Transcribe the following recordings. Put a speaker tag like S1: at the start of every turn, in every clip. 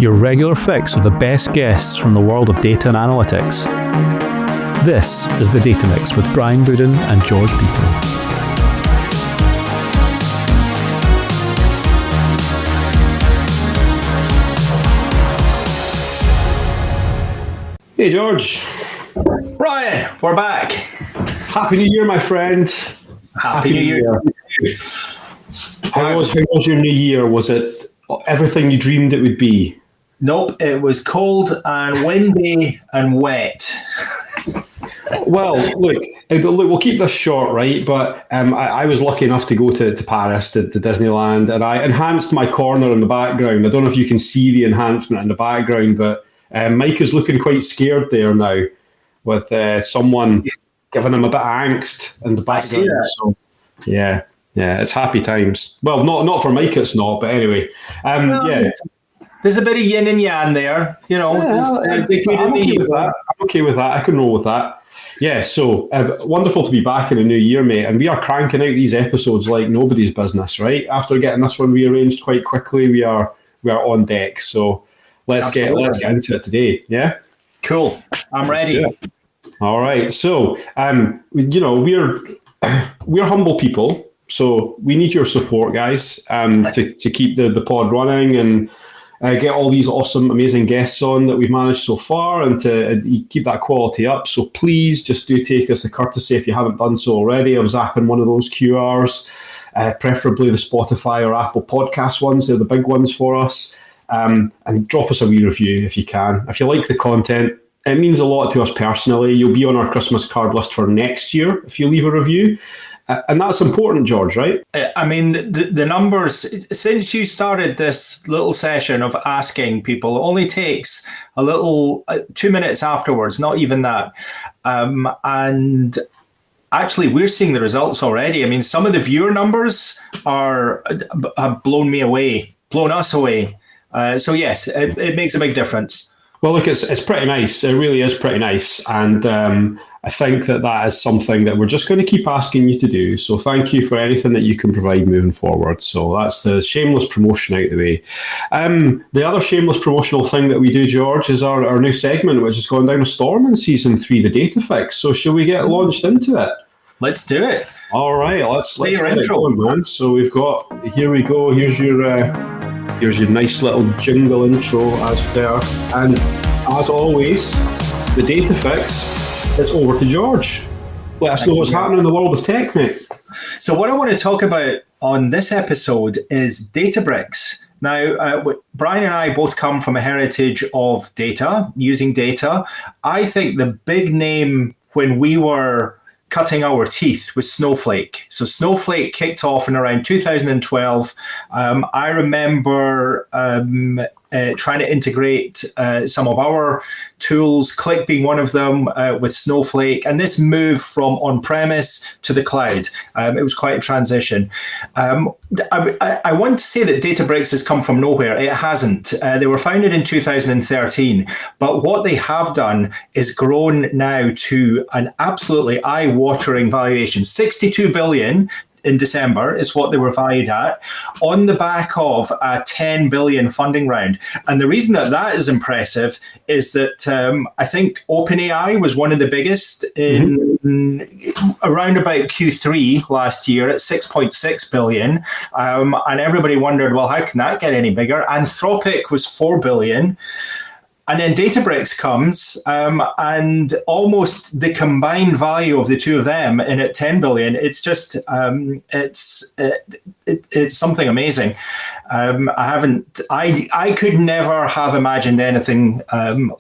S1: your regular fix of the best guests from the world of data and analytics. This is The Data Mix with Brian Bouden and George Beaton. Hey George.
S2: Brian, we're back.
S1: Happy New Year, my friend.
S2: Happy New Year.
S1: How was your New Year? Was it everything you dreamed it would be?
S2: Nope, it was cold and windy and wet.
S1: Well, look, we'll keep this short, right? But I was lucky enough to go to Paris, to Disneyland, and I enhanced my corner in the background. I don't know if you can see the enhancement in the background, but Mike is looking quite scared there now with someone giving him a bit of angst in the background.
S2: I see that.
S1: So, yeah, it's happy times. Well, not for Mike, it's not, but anyway.
S2: There's a bit of yin and yang there, you know.
S1: I'm okay with that. I can roll with that. Yeah, so wonderful to be back in a new year, mate. And we are cranking out these episodes like nobody's business, right? After getting this one rearranged quite quickly, we are on deck. So let's get into it today. Yeah,
S2: cool. I'm ready.
S1: Yeah. All right. So we're humble people, so we need your support, guys, to keep the pod running and get all these awesome, amazing guests on that we've managed so far, and to keep that quality up. So please just do take us the courtesy, if you haven't done so already, of zapping one of those QRs, preferably the Spotify or Apple Podcast ones. They're the big ones for us. And drop us a wee review if you can. If you like the content, it means a lot to us personally. You'll be on our Christmas card list for next year if you leave a review. And that's important, George, right?
S2: I mean, the numbers, since you started this little session of asking people, it only takes a little 2 minutes afterwards, not even that. And actually, we're seeing the results already. I mean, some of the viewer numbers have blown us away. So yes, it makes a big difference.
S1: Well, look, it's pretty nice. It really is pretty nice. And I think that is something that we're just going to keep asking you to do. So thank you for anything that you can provide moving forward. So that's the shameless promotion out of the way. The other shameless promotional thing that we do, George, is our new segment, which is going down a storm in season 3, the Data Fix. So shall we get launched into it?
S2: Let's do it.
S1: All right, let's
S2: get
S1: your intro, going, man. So we've got, here we go. Here's your nice little jingle intro as per. And as always, the Data Fix is over to George. Let us know what's happening in the world of tech, mate.
S2: So what I want to talk about on this episode is Databricks. Now, Brian and I both come from a heritage of data, using data. I think the big name when we were cutting our teeth was Snowflake. So Snowflake kicked off in around 2012. I remember trying to integrate some of our tools, Click being one of them, with Snowflake, and this move from on-premise to the cloud. It was quite a transition. I want to say that Databricks has come from nowhere. It hasn't. They were founded in 2013, but what they have done is grown now to an absolutely eye-watering valuation. 62 billion in December is what they were valued at, on the back of a 10 billion funding round. And the reason that is impressive is that I think OpenAI was one of the biggest in around about Q3 last year at 6.6 billion. And everybody wondered, well, how can that get any bigger? Anthropic was 4 billion. And then Databricks comes, and almost the combined value of the two of them in at 10 billion. It's just it's something amazing. I could never have imagined anything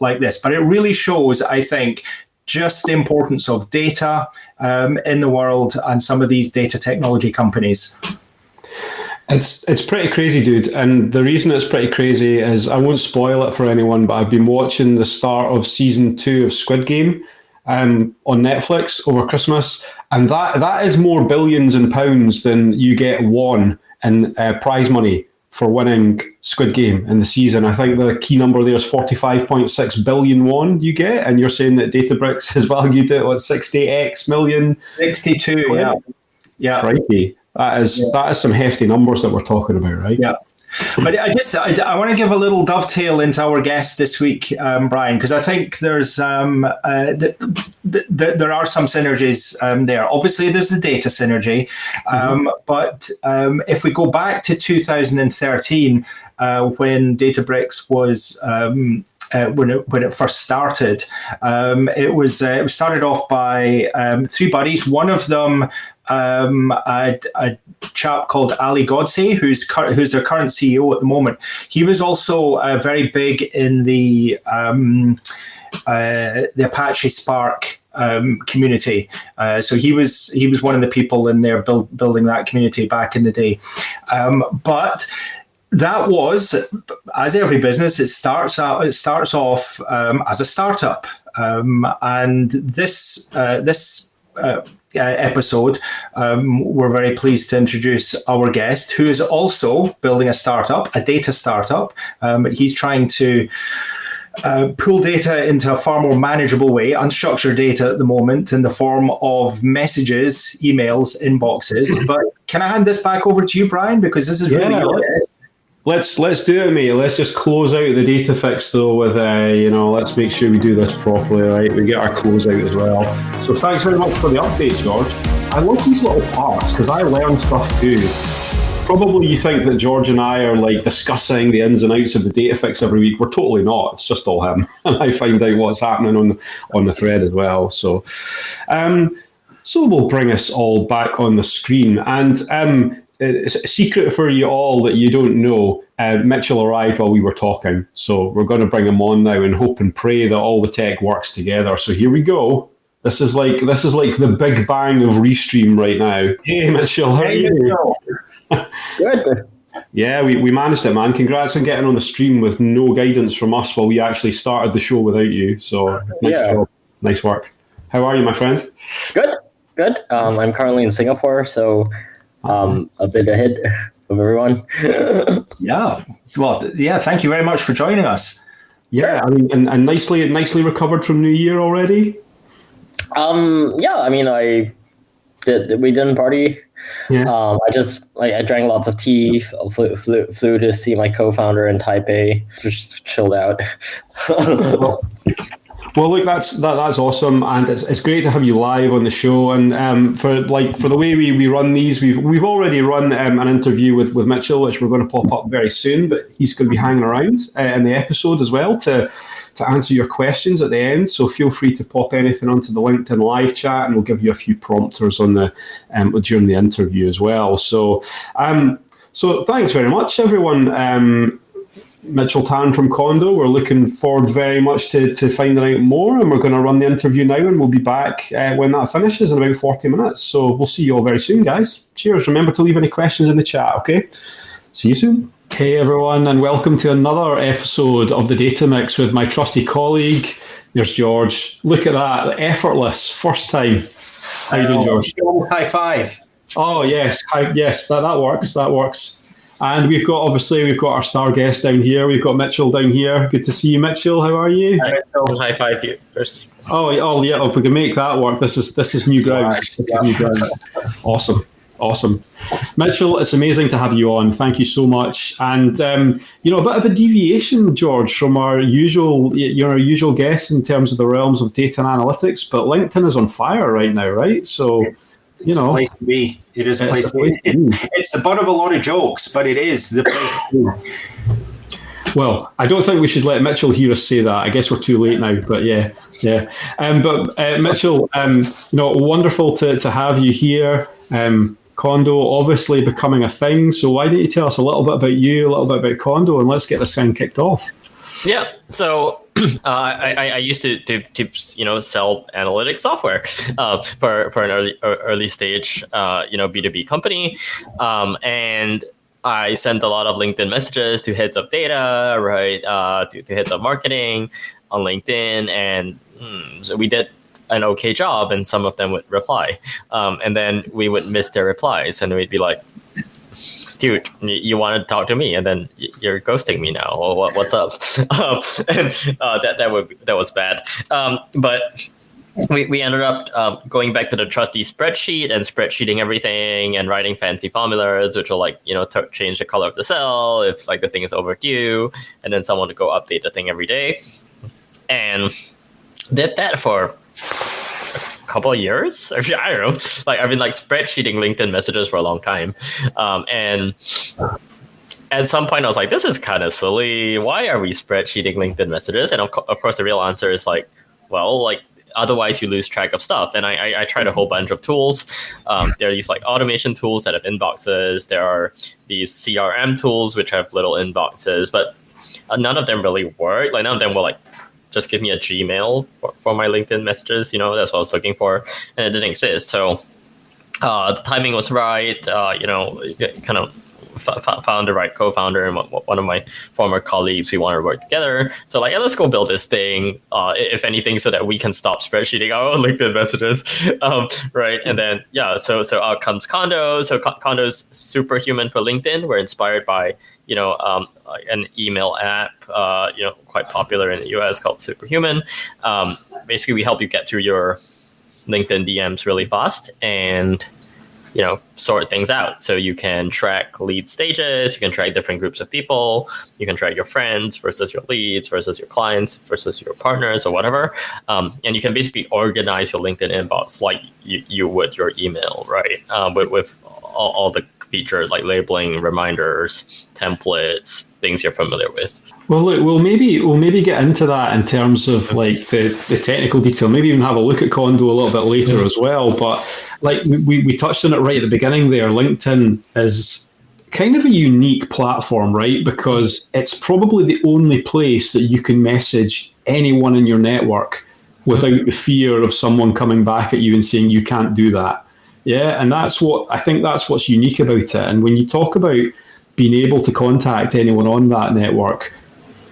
S2: like this, but it really shows, I think, just the importance of data in the world and some of these data technology companies.
S1: It's pretty crazy, dude. And the reason it's pretty crazy is, I won't spoil it for anyone, but I've been watching the start of season 2 of Squid Game on Netflix over Christmas, and that is more billions in pounds than you get won in prize money for winning Squid Game in the season. I think the key number there is 45.6 billion won you get, and you're saying that Databricks has valued it at 60x million?
S2: 62, yeah.
S1: Crikey. That is some hefty numbers that we're talking about, right?
S2: Yeah. But I want to give a little dovetail into our guest this week, Brian, because I think there's there are some synergies there. Obviously, there's the data synergy, but if we go back to 2013, when Databricks was when it first started, it was started off by three buddies. One of them, a chap called Ali Godsey, who's their current CEO at the moment. He was also very big in the Apache Spark community. So he was one of the people in there building that community back in the day. But that was, as every business, it starts off as a startup, and this episode, we're very pleased to introduce our guest, who is also building a startup, a data startup. He's trying to pull data into a far more manageable way, unstructured data at the moment in the form of messages, emails, inboxes. But can I hand this back over to you, Brian, because this is really
S1: Let's do it, mate. Let's just close out the data fix though with let's make sure we do this properly, right? We get our close out as well. So thanks very much for the update, George. I love these little parts because I learn stuff too. Probably you think that George and I are like discussing the ins and outs of the data fix every week. We're totally not. It's just all him. And I find out what's happening on the thread as well. So we'll bring us all back on the screen. And it's a secret for you all that you don't know. Mitchell arrived while we were talking, so we're going to bring him on now and hope and pray that all the tech works together. So here we go. This is like the big bang of Restream right now. Hey Mitchell, how are you?
S3: Good.
S1: Yeah, we managed it, man. Congrats on getting on the stream with no guidance from us while we actually started the show without you. So nice job. Nice work. How are you, my friend?
S3: Good. I'm currently in Singapore, so a bit ahead of everyone.
S2: Yeah. Well, yeah. Thank you very much for joining us.
S1: Yeah, I mean, and nicely recovered from New Year already.
S3: Yeah. I mean, we didn't party. Yeah. I drank lots of tea. Flew to see my co-founder in Taipei. Just chilled out.
S1: Well, look, that's awesome, and it's great to have you live on the show. And for the way we run these, we've already run an interview with Mitchell, which we're going to pop up very soon. But he's going to be hanging around in the episode as well to answer your questions at the end. So feel free to pop anything onto the LinkedIn live chat, and we'll give you a few prompters on the during the interview as well. So thanks very much, everyone. Mitchell Tan from Condo. We're looking forward very much to finding out more, and we're going to run the interview now, and we'll be back when that finishes in about 40 minutes. So we'll see you all very soon, guys. Cheers. Remember to leave any questions in the chat, okay? See you soon. Hey, everyone, and welcome to another episode of The Data Mix with my trusty colleague. There's George. Look at that. Effortless. First time. How you doing, George?
S2: High five.
S1: Oh, yes. Yes, that works. That works. And we've got our star guest down here. We've got Mitchell down here. Good to see you, Mitchell. How are you?
S3: Hi, high five you first.
S1: Oh yeah. If we can make that work, this is new ground. New ground. Awesome. Mitchell, it's amazing to have you on. Thank you so much. And a bit of a deviation, George, from our usual guests in terms of the realms of data and analytics. But LinkedIn is on fire right now, right? So.
S2: It's the place to be. It is a place to be. It's the butt of a lot of jokes, but it is the place to be.
S1: Well, I don't think we should let Mitchell hear us say that. I guess we're too late now, but yeah. But Mitchell, wonderful to have you here. Condo obviously becoming a thing. So why don't you tell us a little bit about you, a little bit about Condo, and let's get this thing kicked off.
S3: Yeah. So I used to sell analytics software for an early stage B2B company, and I sent a lot of LinkedIn messages to heads of data, right, to heads of marketing on LinkedIn, and so we did an okay job, and some of them would reply, and then we would miss their replies, and we'd be like, dude, you want to talk to me, and then you're ghosting me now. Well, what's up? And that was bad. But we ended up going back to the trusty spreadsheet and spreadsheeting everything and writing fancy formulas, which will like, change the color of the cell if like the thing is overdue, and then someone to go update the thing every day. And did that for a couple of years. I don't know. Like I've been like spreadsheeting LinkedIn messages for a long time. And at some point I was like, this is kind of silly. Why are we spreadsheeting LinkedIn messages? And of course the real answer is like, well, like otherwise you lose track of stuff. And I tried a whole bunch of tools. There are these like automation tools that have inboxes. There are these CRM tools which have little inboxes, but none of them really work. Like none of them were like, just give me a Gmail for my LinkedIn messages. That's what I was looking for, and it didn't exist. So the timing was right. Kind of found the right co-founder and one of my former colleagues. We wanted to work together. So like, let's go build this thing, if anything, so that we can stop spreadsheeting our LinkedIn messages. Right. And then, so out comes Condo. So Condo's superhuman for LinkedIn. We're inspired by, an email app, quite popular in the US called Superhuman. Basically, we help you get through your LinkedIn DMs really fast and sort things out. So you can track lead stages, you can track different groups of people, you can track your friends versus your leads versus your clients versus your partners or whatever. And you can basically organize your LinkedIn inbox like you would your email, right? With all the features like labeling, reminders, templates, things you're familiar with.
S1: Well, look, we'll maybe get into that in terms of like the technical detail. Maybe even have a look at Condo a little bit later as well. But like we touched on it right at the beginning there. LinkedIn is kind of a unique platform, right? Because it's probably the only place that you can message anyone in your network without the fear of someone coming back at you and saying you can't do that. Yeah, and that's what's unique about it. And when you talk about being able to contact anyone on that network,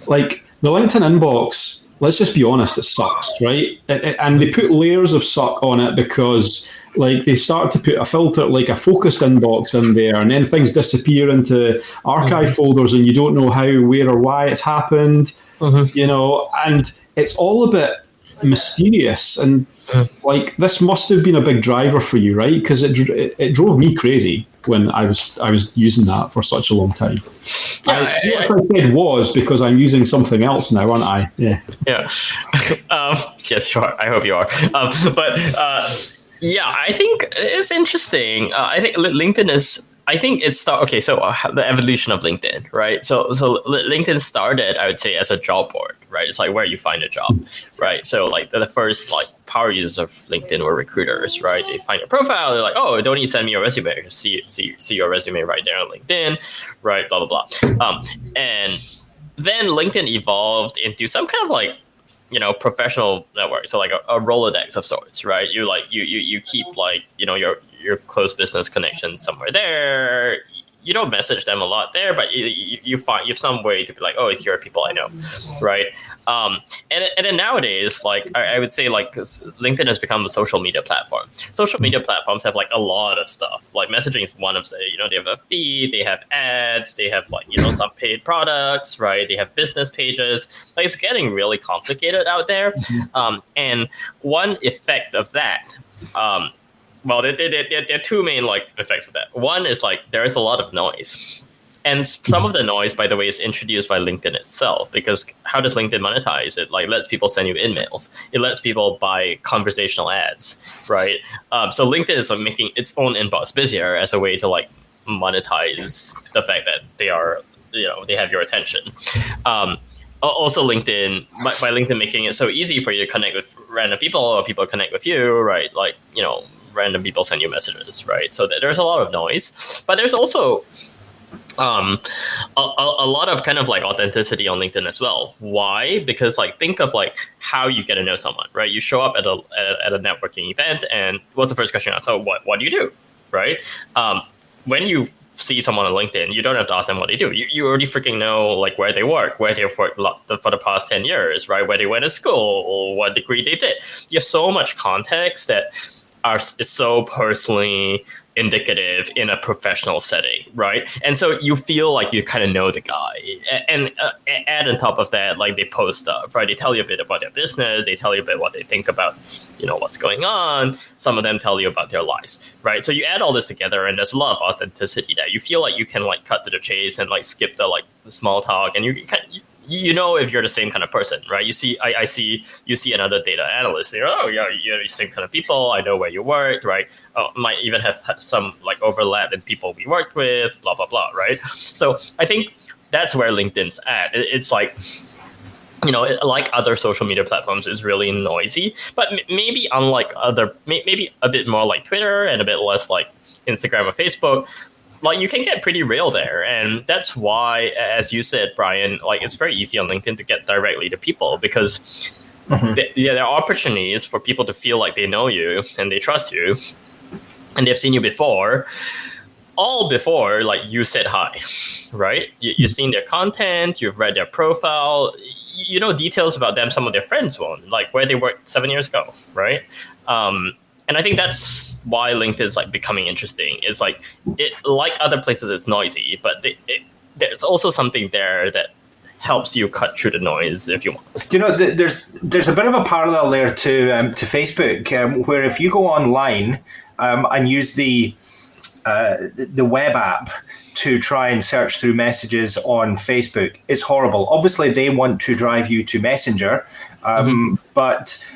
S1: like the LinkedIn inbox, let's just be honest, it sucks, right? And they put layers of suck on it because like they start to put a filter, like a focused inbox in there, and then things disappear into archive folders and you don't know how, where or why it's happened, and it's all a bit mysterious. And like this must have been a big driver for you, right? Because it drove me crazy when I was using that for such a long time. I said was because I'm using something else now, aren't I? Yeah.
S3: Yes, you are. I hope you are. I think it's interesting. I think LinkedIn is. I think it's okay. So the evolution of LinkedIn, right? So LinkedIn started, I would say, as a job board, right? It's like where you find a job, right? So like the first like power users of LinkedIn were recruiters, right? They find your profile, they're like, oh, don't you send me your resume? Just see your resume right there on LinkedIn, right? Blah blah blah. And then LinkedIn evolved into some kind of like professional network, so like a Rolodex of sorts, right? You keep like your close business connections somewhere there. You don't message them a lot there, but you have some way to be like, oh, here are people I know, right? And then nowadays, like I would say, like LinkedIn has become a social media platform. Social media platforms have like a lot of stuff. Like messaging is one of the, they have a feed, they have ads, they have like some paid products, right? They have business pages. Like it's getting really complicated out there. And one effect of that. Well, there are two main like effects of that. One is like there is a lot of noise, and some of the noise, by the way, is introduced by LinkedIn itself. Because how does LinkedIn monetize? It like lets people send you emails. It lets people buy conversational ads, right? So LinkedIn is like making its own inbox busier as a way to like monetize the fact that they are they have your attention. Also, LinkedIn by LinkedIn making it so easy for you to connect with random people or people connect with you, right? Like random people send you messages, right? So there's a lot of noise, but there's also a lot of kind of like authenticity on LinkedIn as well. Why? Because like think of like how you get to know someone, right? You show up at a networking event, and what's the first question you ask? So what do you do, right? When you see someone on LinkedIn, you don't have to ask them what they do. You already freaking know like where they work, where they've worked for the past 10 years, right? Where they went to school, or what degree they did. You have so much context that is so personally indicative in a professional setting, right? And so you feel like you kind of know the guy, and add on top of that, like they post stuff, right? They tell you a bit about their business, they tell you a bit what they think about, what's going on. Some of them tell you about their lives, right? So you add all this together, and there's a lot of authenticity there. You feel like you can like cut to the chase and like skip the like small talk, and you know if you're the same kind of person, right? You see, you see another data analyst. You're, oh yeah, you're the same kind of people. I know where you worked, right? Might even have some like overlap in people we worked with, blah blah blah, right? So I think that's where LinkedIn's at. It's like, like other social media platforms, is really noisy, but maybe unlike maybe a bit more like Twitter and a bit less like Instagram or Facebook. Like you can get pretty real there, and that's why, as you said, Brian, like it's very easy on LinkedIn to get directly to people, because there are opportunities for people to feel like they know you and they trust you, and they've seen you before, all before like you said hi, right? You've seen their content, you've read their profile, you know details about them some of their friends won't, like where they worked 7 years ago, right? And I think that's why LinkedIn is like becoming interesting. It's like like other places, it's noisy, but there's also something there that helps you cut through the noise if you want.
S2: There's a bit of a parallel there to Facebook, where if you go online and use the web app to try and search through messages on Facebook, it's horrible. Obviously, they want to drive you to Messenger, but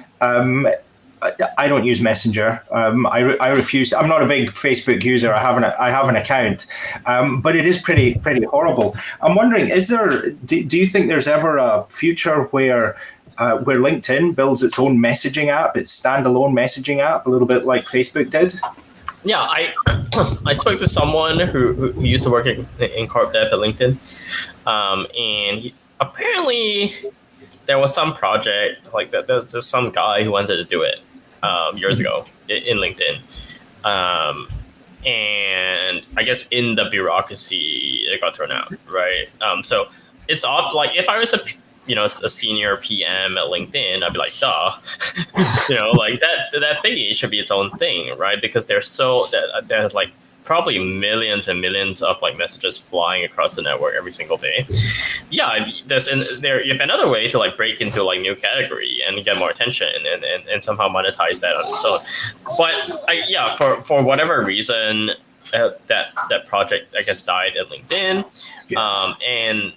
S2: I don't use Messenger. I refuse. I'm not a big Facebook user. I have an account, but it is pretty horrible. I'm wondering, do you think there's ever a future where LinkedIn builds its own messaging app, its standalone messaging app, a little bit like Facebook did?
S3: Yeah, I spoke to someone who used to work in corp dev at LinkedIn, and apparently there was some project like that. There's just some guy who wanted to do it years ago in LinkedIn, and I guess in the bureaucracy it got thrown out, right? So it's odd. Like if I was a senior PM at LinkedIn, I'd be like, duh, like that thingy should be its own thing, right? Because there's like probably millions and millions of like messages flying across the network every single day. Yeah, you have another way to like break into like new category and get more attention and somehow monetize that on its own. But for whatever reason, that project I guess died at LinkedIn, and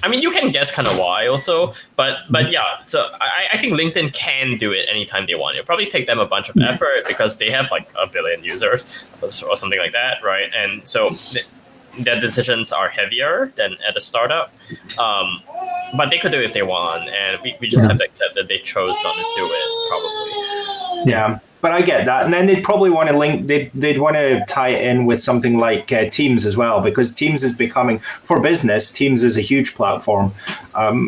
S3: I mean, you can guess kind of why also, but yeah, so I think LinkedIn can do it anytime they want. It'll probably take them a bunch of effort because they have like 1 billion users or something like that, right? And so their decisions are heavier than at a startup, but they could do it if they want, and we just have to accept that they chose not to do it, probably.
S2: Yeah. But I get that, and then they'd probably want to link. They'd want to tie it in with something like Teams as well, because Teams is becoming, for business, Teams is a huge platform.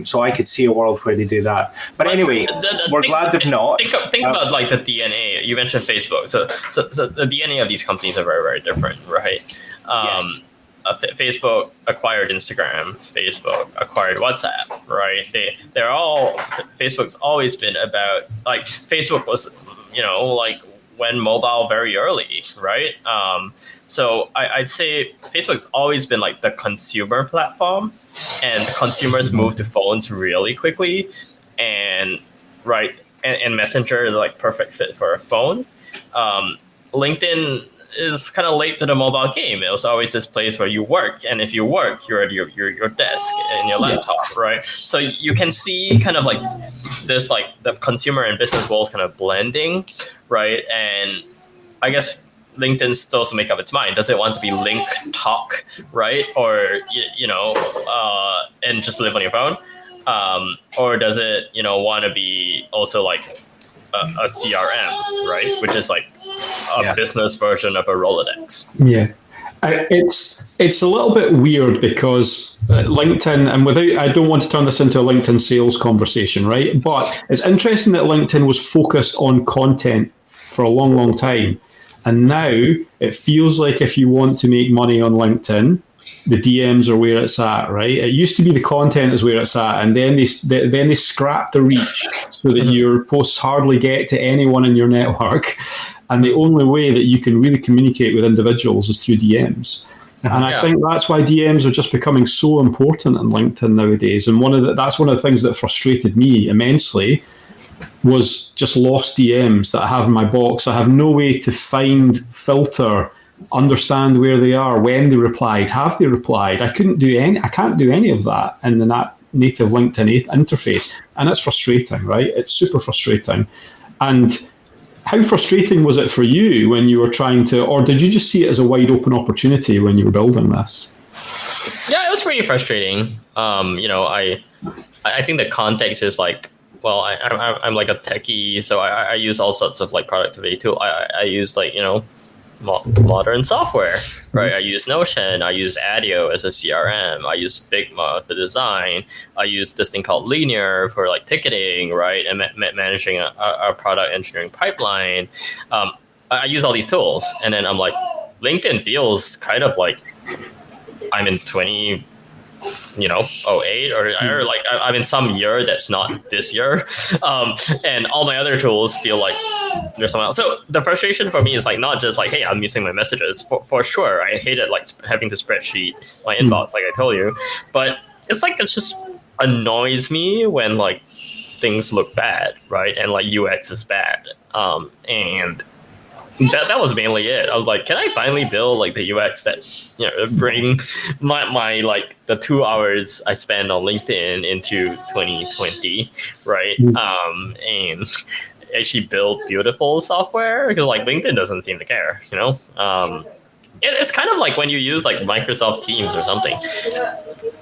S2: So I could see a world where they do that. But anyway, we're glad they've not.
S3: Think about like the DNA. You mentioned Facebook, so the DNA of these companies are very, very different, right?
S2: Yes.
S3: Facebook acquired Instagram. Facebook acquired WhatsApp, right? They're all. Facebook's always been about like Facebook was. Like when mobile very early, right? So I'd say Facebook's always been like the consumer platform, and consumers move to phones really quickly, and Messenger is like perfect fit for a phone. LinkedIn is kind of late to the mobile game. It was always this place where you work, and if you work, you're at your desk and your laptop, right? So you can see kind of like this, like the consumer and business worlds kind of blending, right? And I guess LinkedIn still has to make up its mind. Does it want to be link talk, right? Or and just live on your phone, or does it want to be also like a CRM, right? Which is like a business version of a Rolodex.
S1: Yeah. It's a little bit weird because LinkedIn, and I don't want to turn this into a LinkedIn sales conversation, right? But it's interesting that LinkedIn was focused on content for a long, long time. And now it feels like if you want to make money on LinkedIn, the DMs are where it's at, right? It used to be the content is where it's at, and then they scrapped the reach so that your posts hardly get to anyone in your network. And the only way that you can really communicate with individuals is through DMs. And I think that's why DMs are just becoming so important in LinkedIn nowadays. And that's one of the things that frustrated me immensely was just lost DMs that I have in my box. I have no way to find, filter, understand where they are, when they replied, have they replied. I can't do any of that in the native LinkedIn interface. And it's frustrating, right? It's super frustrating. And how frustrating was it for you when you were trying to, or did you just see it as a wide open opportunity when you were building this?
S3: Yeah, it was pretty frustrating. I think the context is like, well, I'm like a techie, so I use all sorts of like productivity tools. I use like, modern software, right? I use Notion, I use Adio as a CRM, I use Figma for design, I use this thing called Linear for like ticketing, right? And managing a product engineering pipeline. I use all these tools, and then I'm like, LinkedIn feels kind of like I'm in 08 or like I'm in some year that's not this year, and all my other tools feel like there's someone else. So the frustration for me is like not just like, hey, I'm missing my messages. For sure, I hated like having to spreadsheet my inbox, like I told you, but it's like it just annoys me when like things look bad, right? And like UX is bad, and that was mainly it. I was like, can I finally build like the UX that bring my like the 2 hours I spend on LinkedIn into 2020, right? And actually build beautiful software, because like LinkedIn doesn't seem to care, it's kind of like when you use like Microsoft Teams or something.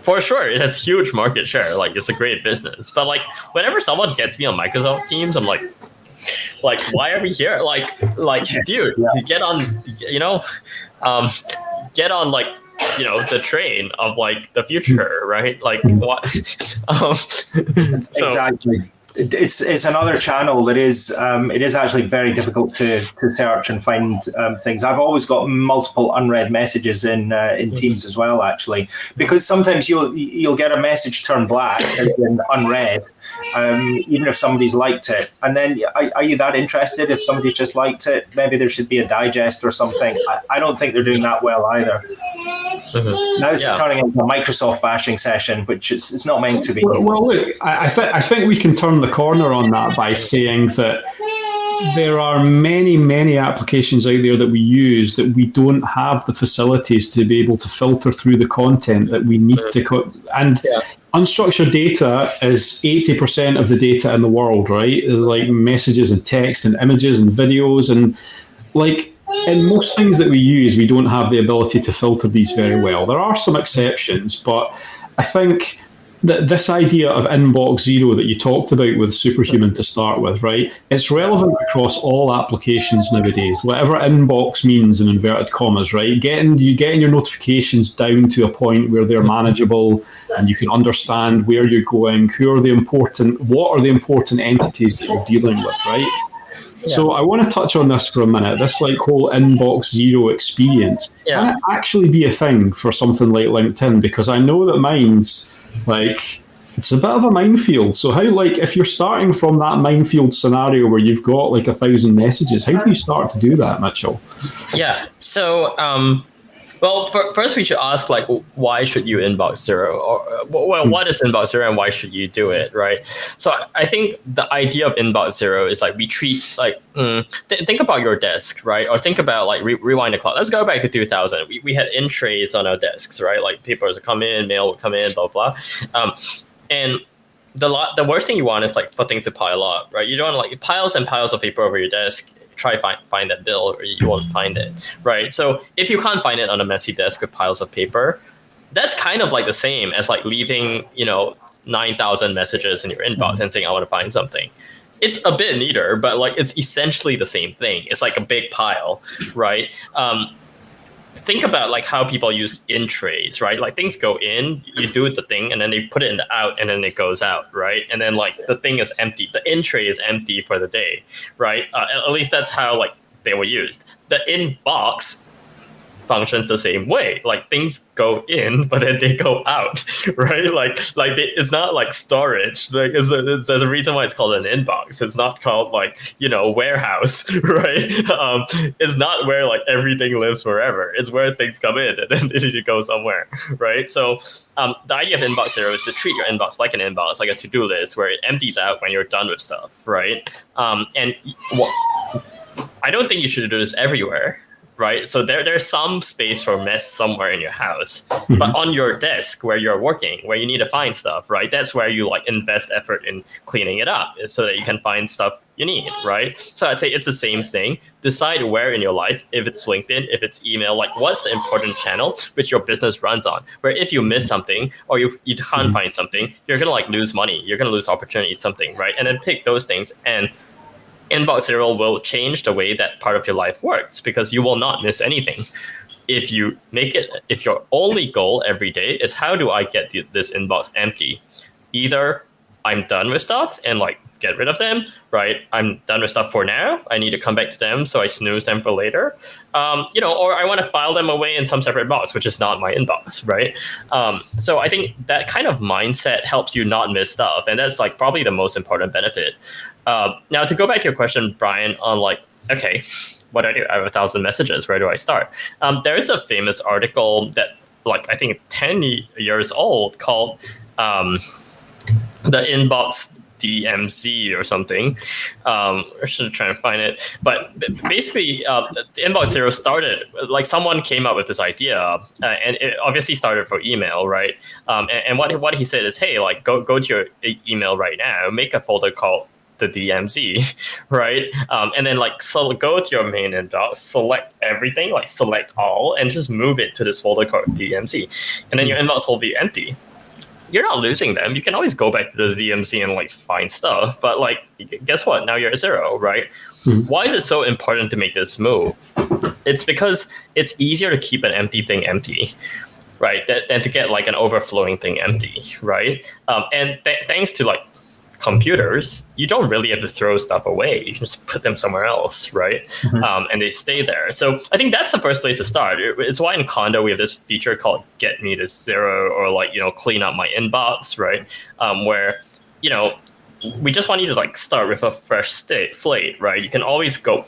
S3: For sure, it has huge market share. Like it's a great business, but like whenever someone gets me on Microsoft Teams, I'm like, why are we here? Like, dude, get on, get on like, the train of like the future, right? Like what?
S2: Exactly. It's another channel that is it is actually very difficult to search and find things. I've always got multiple unread messages in Teams as well, actually, because sometimes you'll get a message turn black as in unread, even if somebody's liked it. And then are you that interested if somebody's just liked it? Maybe there should be a digest or something. I don't think they're doing that well either. Now it's turning into a Microsoft bashing session, which it's not meant to be.
S1: Well, look, I think we can turn the corner on that by saying that there are many, many applications out there that we use that we don't have the facilities to be able to filter through the content that we need to. And unstructured data is 80% of the data in the world, right? There's like messages and text and images and videos, and like in most things that we use, we don't have the ability to filter these very well. There are some exceptions, but I think that this idea of inbox zero that you talked about with Superhuman to start with, right? It's relevant across all applications nowadays. Whatever inbox means in inverted commas, right? Getting your notifications down to a point where they're manageable and you can understand where you're going, what are the important entities that you're dealing with, right? Yeah. So I want to touch on this for a minute. This like whole inbox zero experience. Can it actually be a thing for something like LinkedIn? Because I know that mine's like, it's a bit of a minefield. So how, like, if you're starting from that minefield scenario where you've got like 1,000 messages, how do you start to do that, Mitchell?
S3: Yeah. So, well, first we should ask, like, why should you inbox zero? Or, well, what is inbox zero and why should you do it, right? So I think the idea of inbox zero is like we treat, like, think about your desk, right? Or think about, like, rewind the clock. Let's go back to 2000. We had in trays on our desks, right? Like, people would come in, mail would come in, blah, blah. And the worst thing you want is, like, for things to pile up, right? You don't want, like, piles and piles of paper over your desk. Try find that bill, or you won't find it, right? So if you can't find it on a messy desk with piles of paper, that's kind of like the same as like leaving 9,000 messages in your inbox and saying I want to find something. It's a bit neater, but like it's essentially the same thing. It's like a big pile, right? Think about like how people use in trays, right? Like things go in, you do the thing, and then they put it in the out, and then it goes out, right? And then like the thing is empty. The in tray is empty for the day, right? At least that's how like they were used. The inbox functions the same way. Like things go in, but then they go out, right? It's not like storage. Like there's a reason why it's called an inbox. It's not called like warehouse, right? It's not where like everything lives forever. It's where things come in and then it go somewhere, right? So the idea of inbox zero is to treat your inbox like an inbox, like a to-do list, where it empties out when you're done with stuff, right? I don't think you should do this everywhere, right? So there's some space for mess somewhere in your house, but on your desk where you're working, where you need to find stuff, right? That's where you like invest effort in cleaning it up so that you can find stuff you need, right? So I'd say it's the same thing. Decide where in your life, if it's LinkedIn, if it's email, like what's the important channel which your business runs on, where if you miss something or you can't find something, you're gonna like lose money, you're gonna lose opportunity, something, right? And then pick those things, and Inbox Zero will change the way that part of your life works, because you will not miss anything. If you make it, if your only goal every day is how do I get this inbox empty, either I'm done with stuff and like get rid of them, right? I'm done with stuff for now. I need to come back to them, so I snooze them for later. Or I want to file them away in some separate box, which is not my inbox, right? So I think that kind of mindset helps you not miss stuff, and that's like probably the most important benefit. Now, to go back to your question, Brian, on like, okay, what do I do? I have 1,000 messages. Where do I start? There is a famous article that, like, I think 10 years old called the Inbox DMZ or something. I should try and find it. But basically, the Inbox Zero started, like someone came up with this idea, and it obviously started for email, right? And what he said is, hey, like go to your email right now, make a folder called the DMZ, right? And then like go to your main inbox, select everything, like select all, and just move it to this folder called DMZ. And then your inbox will be empty. You're not losing them. You can always go back to the DMZ and like find stuff, but like guess what? Now you're at zero, right? Why is it so important to make this move? It's because it's easier to keep an empty thing empty, right, than to get like an overflowing thing empty, right? And thanks to like computers, you don't really have to throw stuff away. You can just put them somewhere else, right? And they stay there. So I think that's the first place to start. It's why in Condo we have this feature called Get Me to Zero, or like, clean up my inbox, right? Where, we just want you to like start with a fresh slate, right? You can always go.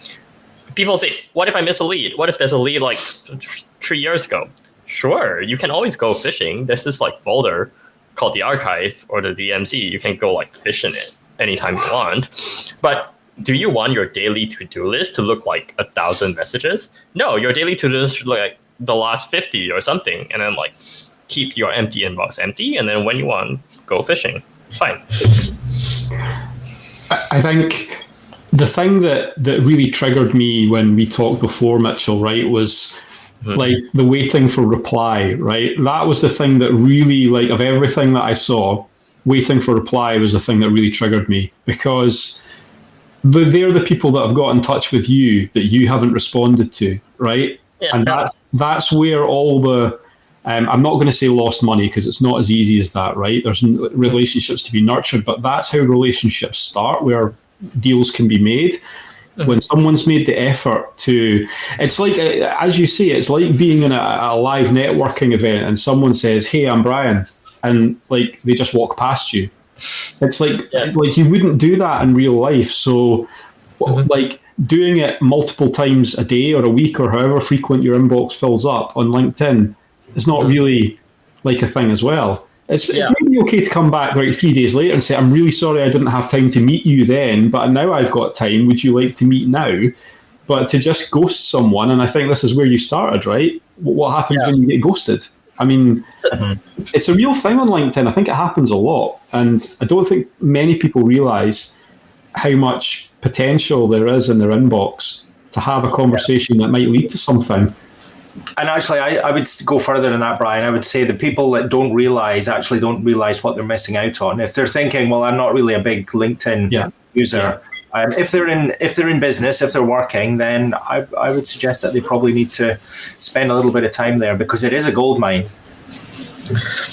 S3: People say, what if I miss a lead? What if there's a lead like 3 years ago? Sure, you can always go fishing. There's this like folder called the archive or the DMZ. You can go like fish in it anytime you want. But do you want your daily to-do list to look like 1,000 messages? No, your daily to-do list should look like the last 50 or something, and then like keep your empty inbox empty, and then when you want, go fishing. It's fine.
S1: I think the thing that really triggered me when we talked before, Mitchell, right, was like the waiting for reply, right? That was the thing that really, like, of everything that I saw, waiting for reply was the thing that really triggered me, because they're the people that have got in touch with you that you haven't responded to, right?
S3: Yeah,
S1: and that's where all the I'm not going to say lost money, because it's not as easy as that, right? There's relationships to be nurtured, but that's how relationships start, where deals can be made. When someone's made the effort to, it's like, as you say, it's like being in a live networking event and someone says, hey, I'm Brian, and like they just walk past you. It's like you wouldn't do that in real life. So like doing it multiple times a day or a week or however frequent your inbox fills up on LinkedIn is not really like a thing as well. It's maybe okay to come back like 3 days later and say, I'm really sorry I didn't have time to meet you then, but now I've got time. Would you like to meet now? But to just ghost someone, and I think this is where you started, right? What happens when you get ghosted? I mean, it's a real thing on LinkedIn. I think it happens a lot. And I don't think many people realize how much potential there is in their inbox to have a conversation that might lead to something.
S2: And actually, I would go further than that, Brian. I would say the people that don't realize what they're missing out on. If they're thinking, well, I'm not really a big LinkedIn user. If they're in business, if they're working, then I would suggest that they probably need to spend a little bit of time there, because it is a gold mine.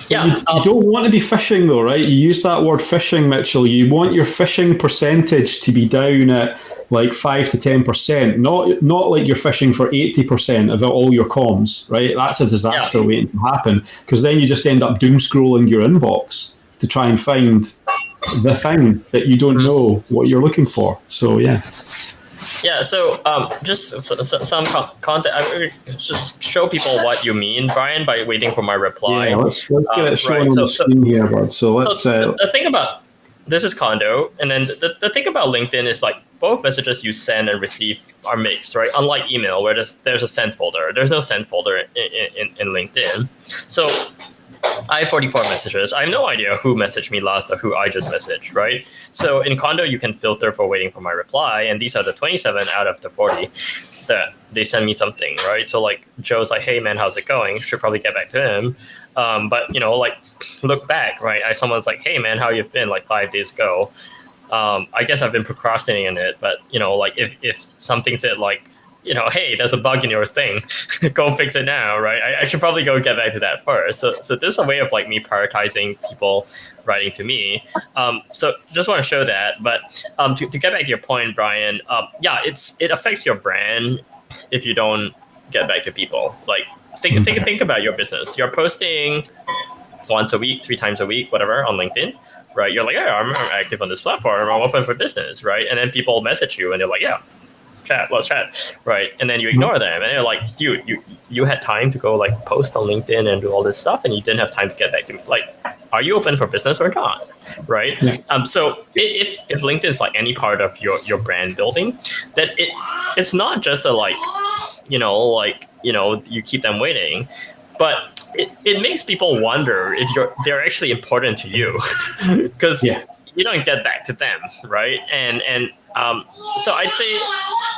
S1: Yeah, you don't want to be fishing though, right? You use that word fishing, Mitchell. You want your fishing percentage to be down at like 5 to 10%. Not like you're fishing for 80% of all your comms, right? That's a disaster waiting to happen, because then you just end up doom scrolling your inbox to try and find the thing that you don't know what you're looking for. So yeah.
S3: Yeah, so just some content. I just show people what you mean, Brian, by waiting for my reply.
S1: Yeah, let's get it shown on the screen here, bud. So let's.
S3: The thing about this is Condo, and then the thing about LinkedIn is like both messages you send and receive are mixed, right? Unlike email, where there's a send folder. There's no send folder in LinkedIn. So I have 44 messages. I have no idea who messaged me last or who I just messaged, right? So in Condo, you can filter for waiting for my reply, and these are the 27 out of the 40 that they send me something, right? So like Joe's like, hey man, how's it going? Should probably get back to him. But like look back, right? Someone's like, hey man, how you've been like 5 days ago. I guess I've been procrastinating on it, but like if something said like, hey, there's a bug in your thing, go fix it now, right? I should probably go get back to that first. So this is a way of like me prioritizing people writing to me. So just want to show that. But to get back to your point, Brian, it affects your brand if you don't get back to people. Like think about your business. You're posting once a week, 3 times a week, whatever, on LinkedIn, right? You're like, I'm active on this platform. I'm open for business, right? And then people message you and they're like, let's chat, right? And then you ignore them, and they're like, dude, you had time to go like post on LinkedIn and do all this stuff, and you didn't have time to get back to me. Like, are you open for business or not, right? Yeah. So if LinkedIn is like any part of your brand building, that it's not just a like, you keep them waiting, but it makes people wonder if they're actually important to you, because you don't get back to them, right? And so I'd say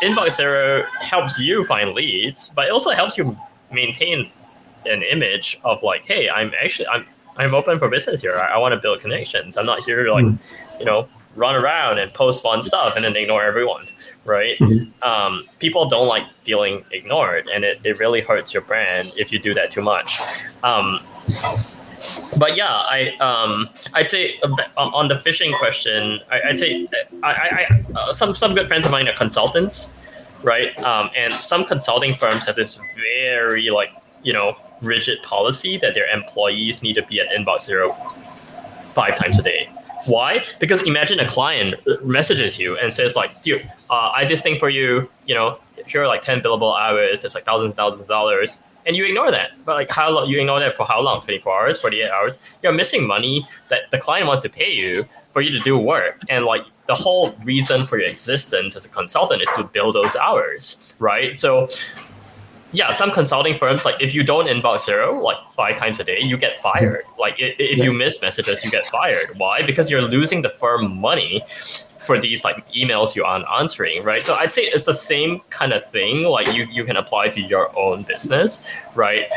S3: Inbox Zero helps you find leads, but it also helps you maintain an image of like, hey, I'm open for business here. I want to build connections. I'm not here to like, run around and post fun stuff and then ignore everyone, right? People don't like feeling ignored, and it really hurts your brand if you do that too much. But yeah, I'd say on the phishing question, I'd say some good friends of mine are consultants, right? And some consulting firms have this very like rigid policy that their employees need to be at Inbox Zero 5 times a day. Why? Because imagine a client messages you and says like, dude, I have this thing for you. Here are like 10 billable hours. It's like thousands of dollars. And you ignore that. But like how long? You ignore that for how long? 24 hours, 48 hours? You're missing money that the client wants to pay you for you to do work. And like the whole reason for your existence as a consultant is to bill those hours, right? So yeah, some consulting firms, like if you don't inbox Zero like 5 times a day, you get fired. Like if you miss messages, you get fired. Why? Because you're losing the firm money for these like emails you aren't answering, right? So I'd say it's the same kind of thing. Like you can apply to your own business, right?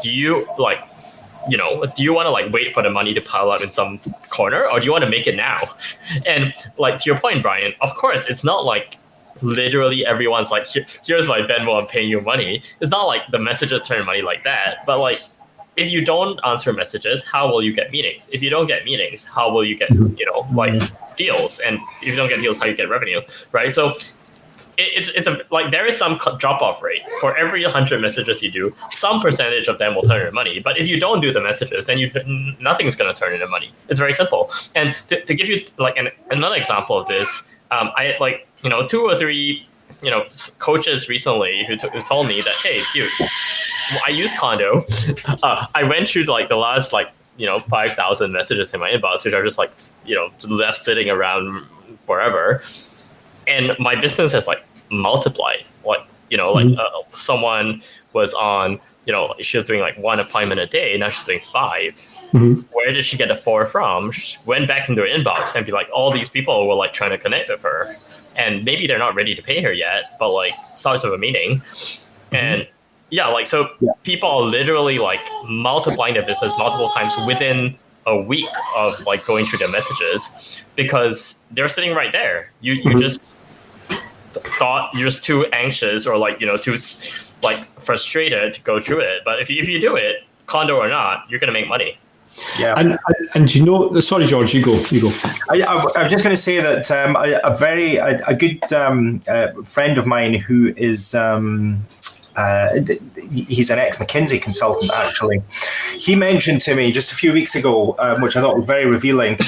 S3: Do you like, do you want to like wait for the money to pile up in some corner, or do you want to make it now? And like to your point, Brian, of course, it's not like literally everyone's like, here's my Venmo, I'm paying you money. It's not like the messages turn money like that, but like if you don't answer messages, how will you get meetings? If you don't get meetings, how will you get like deals? And if you don't get deals, how you get revenue, right? So it's a like there is some drop off rate for every 100 messages you do. Some percentage of them will turn into money, but if you don't do the messages, then nothing's going to turn into money. It's very simple. And to give you like another example of this, I had like 2 or 3 coaches recently who told me that, hey, dude, I use Condo. I went through like the last 5,000 messages in my inbox, which are just like left sitting around forever, and my business has like multiplied. Someone was on, she was doing like 1 appointment a day, now she's doing 5. Where did she get the 4 from? She went back into her inbox and be like, all these people were like trying to connect with her, and maybe they're not ready to pay her yet, but like starts with a meeting. And people are literally like multiplying their business multiple times within a week of like going through their messages, because they're sitting right there. You just thought you're just too anxious or like too like frustrated to go through it. But if you do it, Condo or not, you're gonna make money.
S2: Yeah.
S1: And you know, sorry, George, you go.
S2: I was just going to say that a good friend of mine who is he's an ex-McKinsey consultant, actually. He mentioned to me just a few weeks ago, which I thought was very revealing,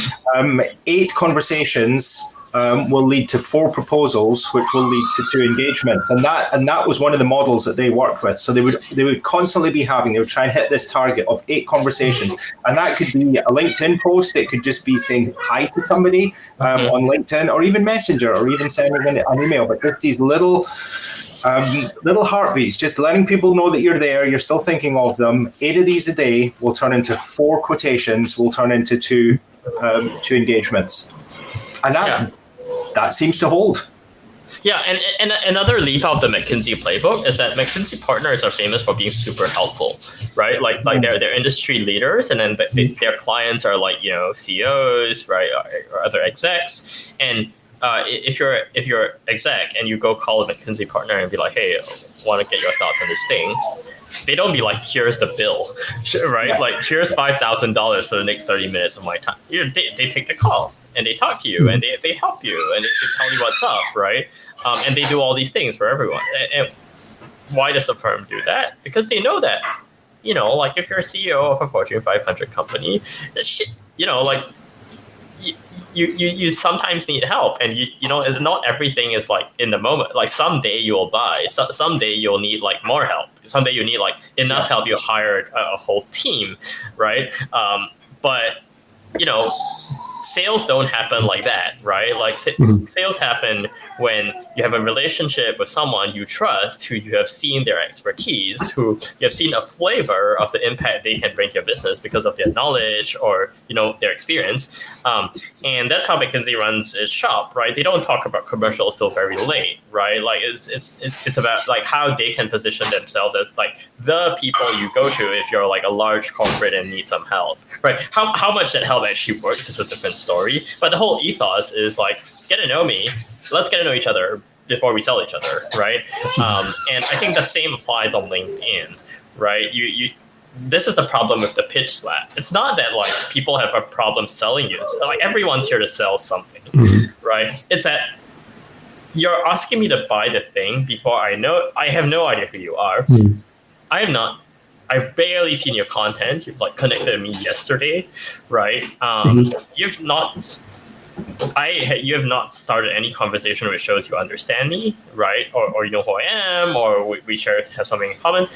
S2: 8 conversations will lead to 4 proposals, which will lead to 2 engagements, and that was one of the models that they worked with. So they would constantly be having. They would try and hit this target of 8 conversations, and that could be a LinkedIn post. It could just be saying hi to somebody on LinkedIn, or even Messenger, or even sending an email. But just these little heartbeats, just letting people know that you're there, you're still thinking of them. 8 of these a day will turn into 4 quotations, will turn into 2 engagements, and that seems to hold.
S3: Yeah, and another leaf out of the McKinsey playbook is that McKinsey partners are famous for being super helpful, right? Like they're industry leaders, and then their clients are like, you know, CEOs, right, or other execs. And if you're exec and you go call a McKinsey partner and be like, hey, want to get your thoughts on this thing, they don't be like, here's the bill, right? Yeah. Like, here's $5,000 for the next 30 minutes of my time. They take the call and they talk to you and they help you and they tell you what's up, right? And they do all these things for everyone. And why does the firm do that? Because they know that, you know, like if you're a CEO of a Fortune 500 company, you know, like you sometimes need help, and you know, not everything is like in the moment. Like someday you'll buy, someday you'll need like more help. Someday you need like enough help. You hire a whole team, right? But you know, sales don't happen like that, right? Like sales happen when you have a relationship with someone you trust, who you have seen their expertise, who you have seen a flavor of the impact they can bring to your business because of their knowledge or, you know, their experience. And that's how McKinsey runs its shop, right? They don't talk about commercials till very late, right? Like it's about like how they can position themselves as like the people you go to if you're like a large corporate and need some help, right? How much that help actually works is a different story, but the whole ethos is like, get to know me, let's get to know each other before we sell each other, right? And I think the same applies on LinkedIn, right? This is the problem with the pitch slap. It's not that like people have a problem selling you. Like everyone's here to sell something, right? It's that you're asking me to buy the thing before I have no idea who you are. I've barely seen your content. You've like connected with me yesterday, right? You have not started any conversation which shows you understand me, right? Or you know who I am, or we have something in common.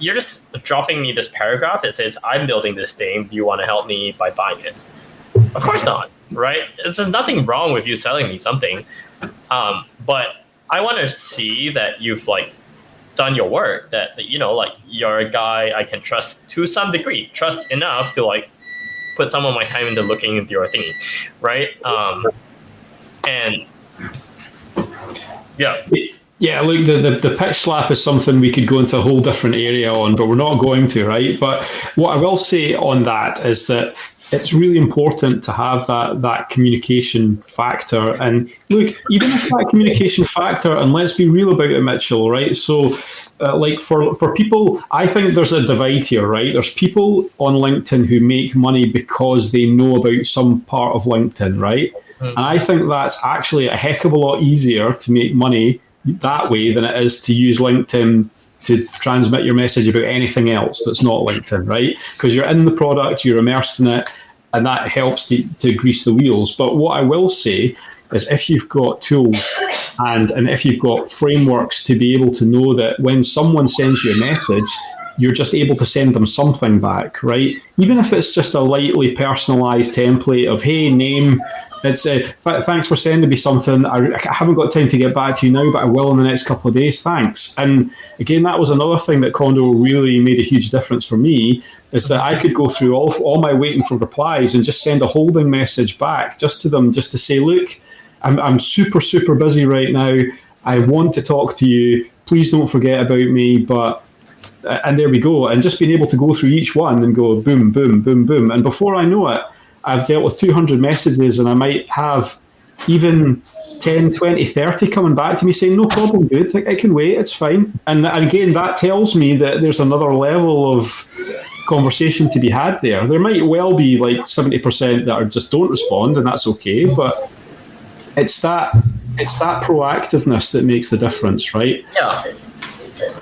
S3: You're just dropping me this paragraph that says, I'm building this thing. Do you want to help me by buying it? Of course not, right? There's nothing wrong with you selling me something. But I want to see that you've like done your work, that you know, like you're a guy I can trust to some degree, trust enough to like put some of my time into looking into your thingy, right? And
S1: yeah, look, the pitch slap is something we could go into a whole different area on, but we're not going to, right? But what I will say on that is that it's really important to have that communication factor. And look, even if that communication factor, and let's be real about it, Mitchell, right? So like for people, I think there's a divide here, right? There's people on LinkedIn who make money because they know about some part of LinkedIn, right? And I think that's actually a heck of a lot easier to make money that way than it is to use LinkedIn to transmit your message about anything else that's not LinkedIn, right? Because you're in the product, you're immersed in it, and that helps to grease the wheels. But what I will say is if you've got tools and if you've got frameworks to be able to know that when someone sends you a message, you're just able to send them something back, right? Even if it's just a lightly personalized template of, hey, name, it's thanks for sending me something. I haven't got time to get back to you now, but I will in the next couple of days. Thanks. And again, that was another thing that Condo really made a huge difference for me, is that I could go through all my waiting for replies and just send a holding message back just to them, just to say, look, I'm super, super busy right now. I want to talk to you. Please don't forget about me. But and there we go. And just being able to go through each one and go boom, boom, boom, boom. And before I know it, I've dealt with 200 messages, and I might have even 10, 20, 30 coming back to me saying, no problem, dude, it can wait, it's fine. And again, that tells me that there's another level of conversation to be had there. There might well be like 70% that are just don't respond, and that's okay. But it's that proactiveness that makes the difference, right?
S3: Yeah.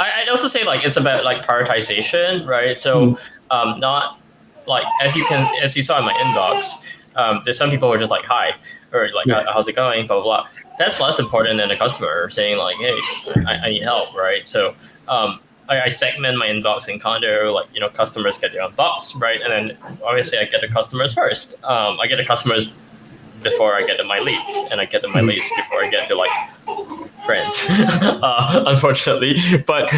S3: I'd also say like it's about like prioritization, right? So not like as you saw in my inbox, there's some people who are just like hi or like how's it going, blah blah blah. That's less important than a customer saying like, hey, I need help, right? So I segment my inbox in Condo, like, you know, customers get their own box, right? And then obviously I get the customers first. I get the customers before I get to my leads, and I get to my leads before I get to like friends, unfortunately. But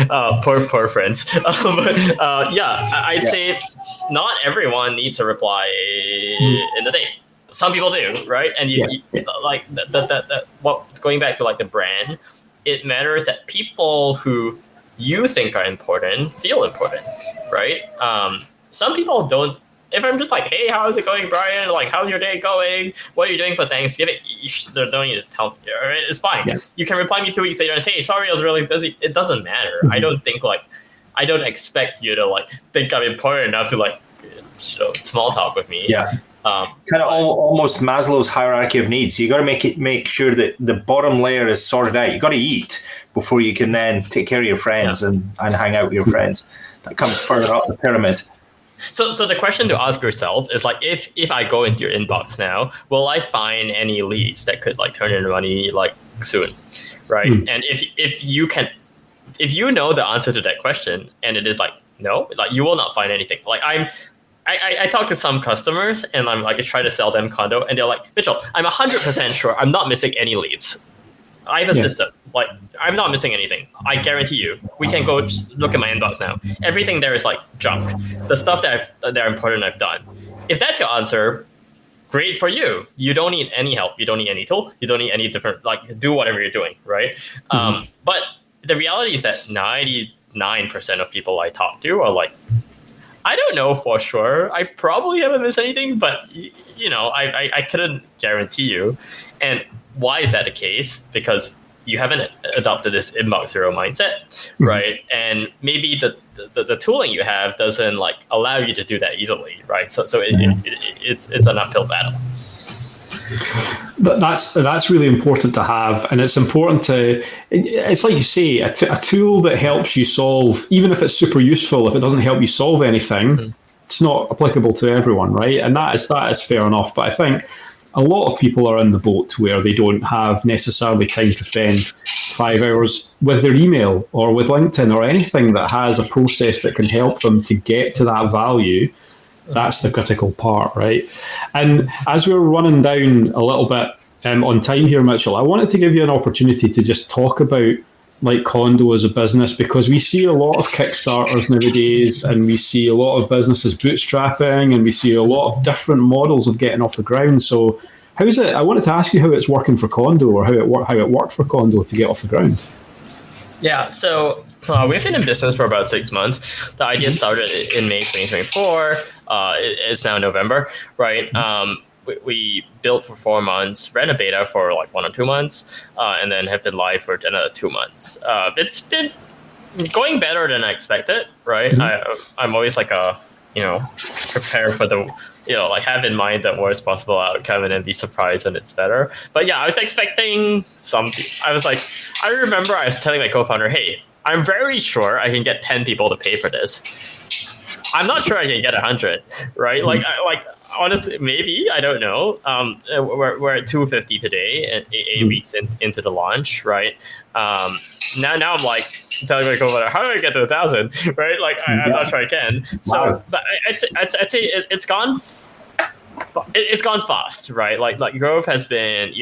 S3: poor friends. I'd say not everyone needs a reply in the day. Some people do, right? And you like that. What going back to like the brand, it matters that people who you think are important feel important, right? Some people don't. If I'm just like, hey, how's it going, Brian? Like, how's your day going? What are you doing for Thanksgiving? They don't need to tell me. Right? It's fine. Yeah. You can reply me 2 weeks later and say, hey, sorry, I was really busy. It doesn't matter. I don't expect you to like think I'm important enough to like small talk with me.
S2: Yeah. Kind of almost Maslow's hierarchy of needs. You got to make sure that the bottom layer is sorted out. You got to eat before you can then take care of your friends and hang out with your friends. That comes further up the pyramid.
S3: So the question to ask yourself is like, if I go into your inbox now, will I find any leads that could like turn into money like soon, right? And if you know the answer to that question and it is like no, like you will not find anything. Like I talk to some customers and I'm like I try to sell them Condo and they're like, Mitchell, I'm 100% sure I'm not missing any leads. I have a system. Like, I'm not missing anything. I guarantee you. We can go just look at my inbox now. Everything there is like junk. The stuff that are important, I've done. If that's your answer, great for you. You don't need any help. You don't need any tool. You don't need any different, like, do whatever you're doing, right? But the reality is that 99% of people I talk to are like, I don't know for sure. I probably haven't missed anything, but, you know, I couldn't guarantee you. And why is that the case? Because you haven't adopted this inbox zero mindset, right? And maybe the tooling you have doesn't like allow you to do that easily, right? So it's an uphill battle.
S1: But that's really important to have, and it's important to. It's like you say, a tool that helps you solve, even if it's super useful, if it doesn't help you solve anything, it's not applicable to everyone, right? And that is fair enough. But I think a lot of people are in the boat where they don't have necessarily time to spend 5 hours with their email or with LinkedIn or anything that has a process that can help them to get to that value. That's the critical part, right? And as we're running down a little bit on time here, Mitchell, I wanted to give you an opportunity to just talk about like Condo as a business, because we see a lot of Kickstarters nowadays and we see a lot of businesses bootstrapping and we see a lot of different models of getting off the ground. So how is it? I wanted to ask you how it's working for Condo, or how it worked for Condo to get off the ground.
S3: Yeah, so we've been in business for about 6 months. The idea started in May 2024. It's now November, right? We built for 4 months, ran a beta for like 1 or 2 months, and then have been live for another 2 months. It's been going better than I expected, right? I'm always like prepare for the, like have in mind the worst possible outcome and then be surprised when it's better. But yeah, I was expecting I remember I was telling my co-founder, hey, I'm very sure I can get 10 people to pay for this. I'm not sure I can get 100, right? Honestly, maybe, I don't know. We're at 250 today, and 8 weeks into the launch, right? Now I'm like telling my co-founder, how do I get to 1,000, right? Like, I'm not sure I can.
S2: Wow.
S3: So, but I'd say it's gone fast, right? Like growth has been,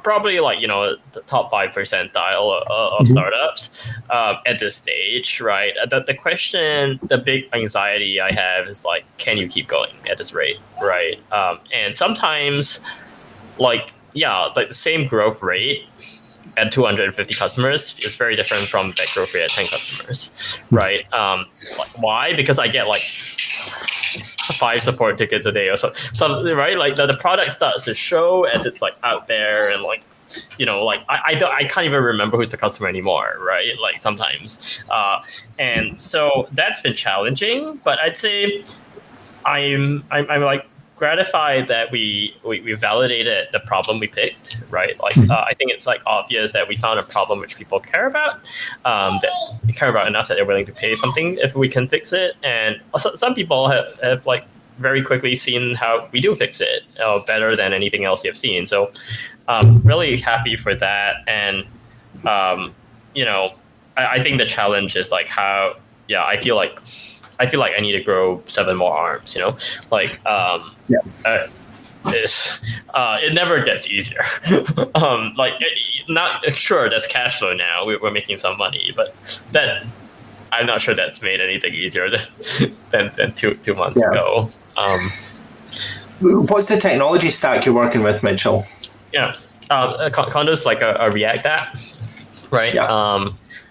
S3: probably like the top 5 percentile of startups at this stage, right? The question, the big anxiety I have is like, can you keep going at this rate, right? And sometimes, like the same growth rate at 250 customers is very different from that growth rate at 10 customers, right? Why? Because I get like 5 support tickets a day or so, right? Like the product starts to show as it's like out there and like like I can't even remember who's the customer anymore, right? Like sometimes, and so that's been challenging. But I'd say I'm like gratified that we validated the problem we picked, right? Like I think it's like obvious that we found a problem which people care about, that care about enough that they're willing to pay something if we can fix it. And also, some people have like very quickly seen how we do fix it better than anything else they've seen. So really happy for that. And I think the challenge is like how I feel like I need to grow 7 more arms, like it never gets easier. Not sure that's cash flow now. We're making some money, but that I'm not sure that's made anything easier than 2 months ago.
S2: What's the technology stack you're working with, Mitchell?
S3: Condo's like a React app, right? Yeah.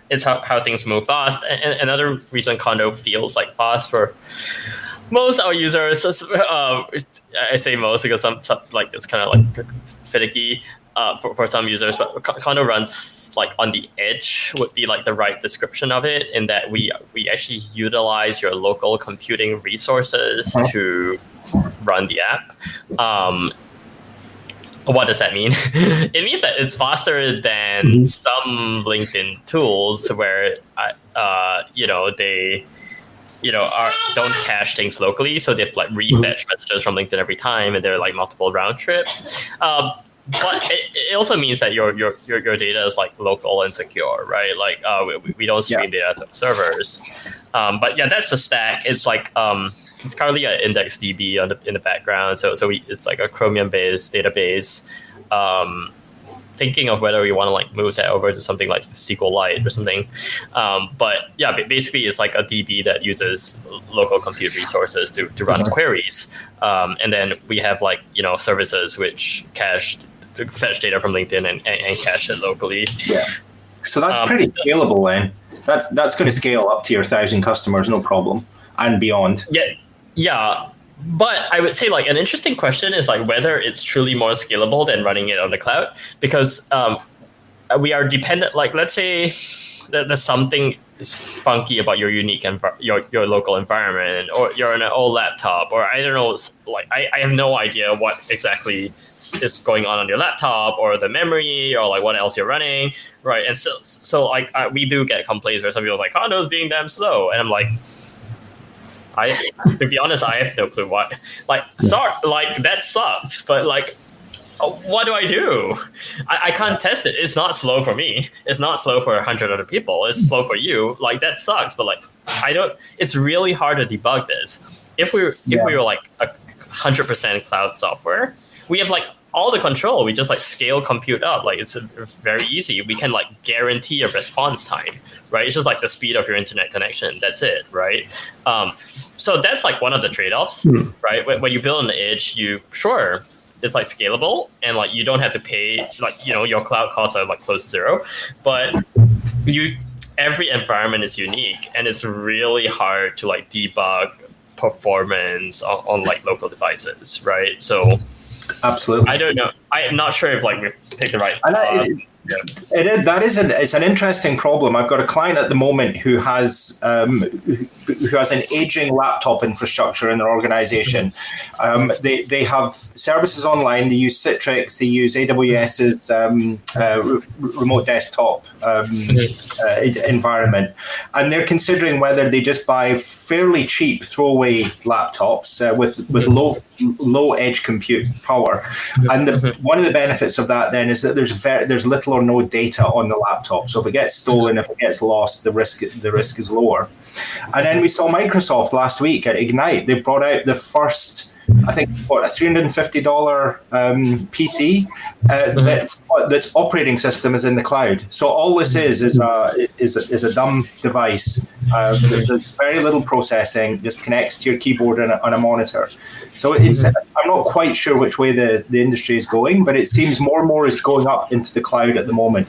S3: It's how things move fast. And another reason Condo feels like fast for most our users, I say most because some like it's kind of like finicky for some users, but Condo runs like on the edge would be like the right description of it, in that we actually utilize your local computing resources to run the app. What does that mean? It means that it's faster than some LinkedIn tools where, they, don't cache things locally. So they like refetch messages from LinkedIn every time, and they're like multiple round trips. But it also means that your data is like local and secure, right? Like we don't stream data to servers. But that's the stack. It's like it's currently an IndexedDB in the background. So it's like a Chromium-based database. Thinking of whether we want to like move that over to something like SQLite or something. But basically it's like a DB that uses local compute resources to run queries. And then we have like, services which fetch data from LinkedIn and cache it locally. Yeah.
S2: So that's pretty scalable then. That's going to scale up to your 1,000 customers, no problem, and beyond.
S3: Yeah. But I would say like an interesting question is like whether it's truly more scalable than running it on the cloud, because we are dependent. Like let's say that there's something funky about your unique your local environment, or you're on an old laptop, or I don't know. Like I have no idea what exactly is going on your laptop or the memory or like what else you're running, right? And so like we do get complaints where some people are like Condo's being damn slow, and I'm like, to be honest, I have no clue what. Like, sorry, like that sucks, but like, what do I do? I can't test it. It's not slow for me. It's not slow for 100 other people. It's slow for you. Like that sucks, but like it's really hard to debug this. If we were like 100% cloud software, we have like all the control. We just like scale compute up. Like it's very easy. We can like guarantee a response time, right? It's just like the speed of your internet connection. That's it, right? So that's like one of the trade-offs, right? When you build on the edge, it's like scalable, and like you don't have to pay, like, your cloud costs are like close to zero, but every environment is unique, and it's really hard to like debug performance on like local devices, right? So
S2: absolutely,
S3: I don't know. I am not sure if like we picked the right.
S2: It's an interesting problem. I've got a client at the moment who has an aging laptop infrastructure in their organization. They have services online. They use Citrix. They use AWS's remote desktop environment, and they're considering whether they just buy fairly cheap throwaway laptops with low edge compute power. And one of the benefits of that then is that there's little or no data on the laptop. So if it gets stolen, if it gets lost, the risk is lower. And then we saw Microsoft last week at Ignite. They brought out the first, I think, a $350 PC that's operating system is in the cloud. So all this is a dumb device. There's very little processing. Just connects to your keyboard on a monitor. So I'm not quite sure which way the industry is going, but it seems more and more is going up into the cloud at the moment.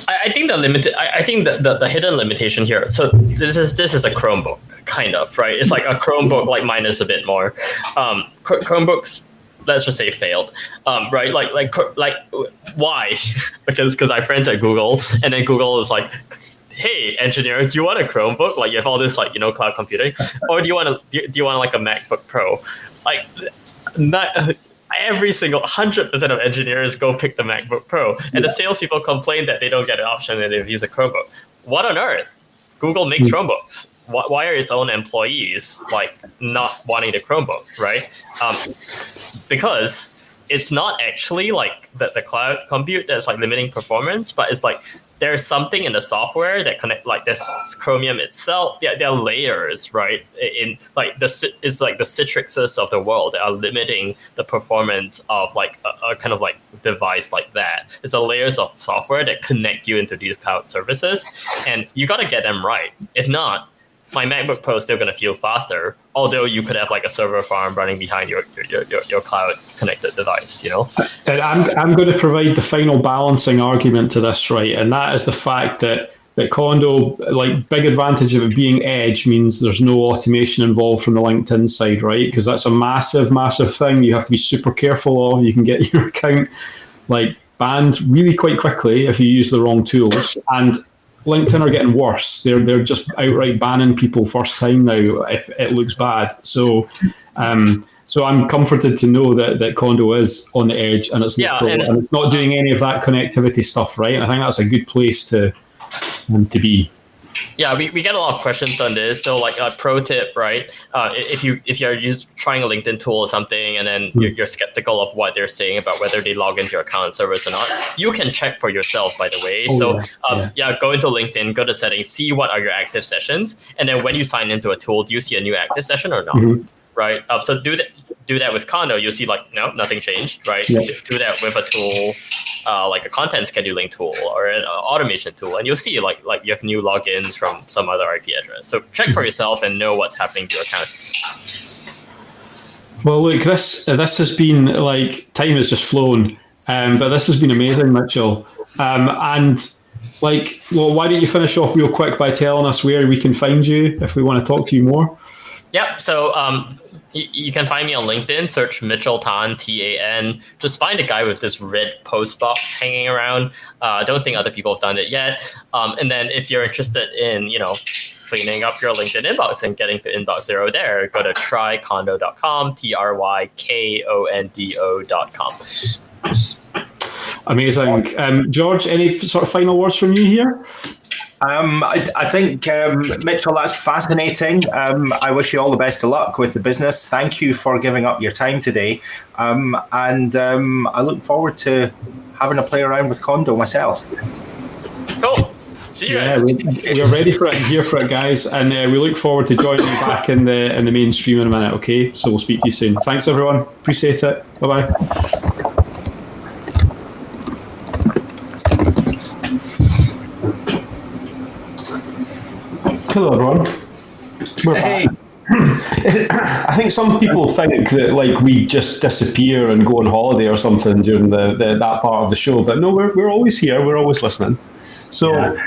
S3: I think the hidden limitation here. So this is a Chromebook, kind of, right? It's like a Chromebook, like minus a bit more. Chromebooks let's just say failed, right? Why? because I have friends at Google, and then Google is like, hey, engineer, do you want a Chromebook? Like, you have all this, like, cloud computing, or do you want like a MacBook Pro? Like, not every single 100% of engineers go pick the MacBook Pro, and the salespeople complain that they don't get an option and they use a Chromebook. What on earth? Google makes Chromebooks. Why are its own employees like not wanting the Chromebook, right? Because it's not actually like the cloud compute that's like limiting performance, but it's like there's something in the software that connect, like this Chromium itself. There are layers, right? In like it's like the Citrixes of the world that are limiting the performance of like a kind of like device like that. It's the layers of software that connect you into these cloud services, and you got to get them right. If not, my MacBook Pro is still going to feel faster, although you could have like a server farm running behind your cloud connected device,
S1: And I'm going to provide the final balancing argument to this, right? And that is the fact that Condo, like, big advantage of it being edge means there's no automation involved from the LinkedIn side, right? Because that's a massive, massive thing you have to be super careful of. You can get your account like banned really quite quickly if you use the wrong tools. And LinkedIn are getting worse. They're just outright banning people first time now if it looks bad. So I'm comforted to know that Condo is on the edge and it's not and it's not doing any of that connectivity stuff, right? And I think that's a good place to be.
S3: Yeah, we get a lot of questions on this. So like a pro tip, right? If you're trying a LinkedIn tool or something, and then you're skeptical of what they're saying about whether they log into your account servers or not, you can check for yourself, by the way. Go into LinkedIn, go to settings, see what are your active sessions, and then when you sign into a tool, do you see a new active session or not? Mm-hmm. Right? So do that with Condo. You'll see like, no, nothing changed, right? Yeah. Do that with a tool, like a content scheduling tool or an automation tool, and you'll see like you have new logins from some other IP address. So check for yourself and know what's happening to your account.
S1: Well, look, this has been like, time has just flown, but this has been amazing, Mitchell. And like, well, why don't you finish off real quick by telling us where we can find you if we want to talk to you more?
S3: Yep. So you can find me on LinkedIn. Search Mitchell Tan, Tan. Just find a guy with this red post box hanging around. I don't think other people have done it yet. And then if you're interested in, cleaning up your LinkedIn inbox and getting to inbox zero there, go to trycondo.com, trykondo.com.
S1: Amazing. George, any sort of final words from you here?
S2: I think, Mitchell, that's fascinating. I wish you all the best of luck with the business. Thank you for giving up your time today. And I look forward to having a play around with Condo myself.
S3: Cool. See you guys.
S1: We're ready for it and here for it, guys. And we look forward to joining you back in the mainstream in a minute, okay? So we'll speak to you soon. Thanks, everyone. Appreciate it. Bye-bye. Hello, everyone. We're back. I think some people think that like we just disappear and go on holiday or something during that part of the show, but no, we're always here. We're always listening. So,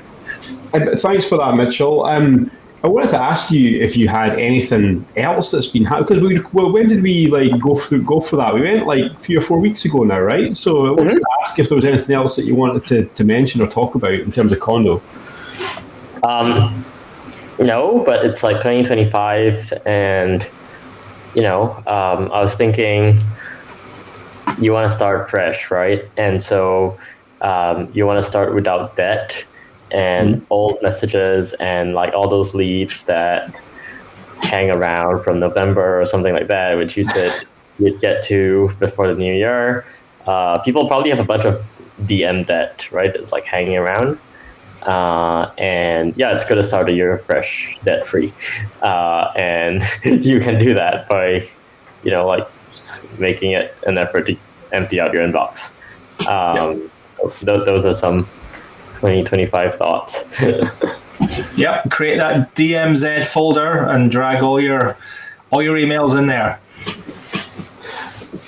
S1: thanks for that, Mitchell. I wanted to ask you if you had anything else that's been happening, because when did we like go for that? We went like 3 or 4 weeks ago now, right? So I wanted to ask if there was anything else that you wanted to mention or talk about in terms of Condo.
S3: No, but it's like 2025, and I was thinking you want to start fresh, right? And so you want to start without debt and old messages and like all those leads that hang around from November or something like that, which you said you'd get to before the new year. People probably have a bunch of DM debt, right? It's like hanging around. And yeah, it's good to start a year fresh, debt free. And you can do that by, like making it an effort to empty out your inbox. Those are some 2025 thoughts.
S2: Yep. Create that DMZ folder and drag all your emails in there.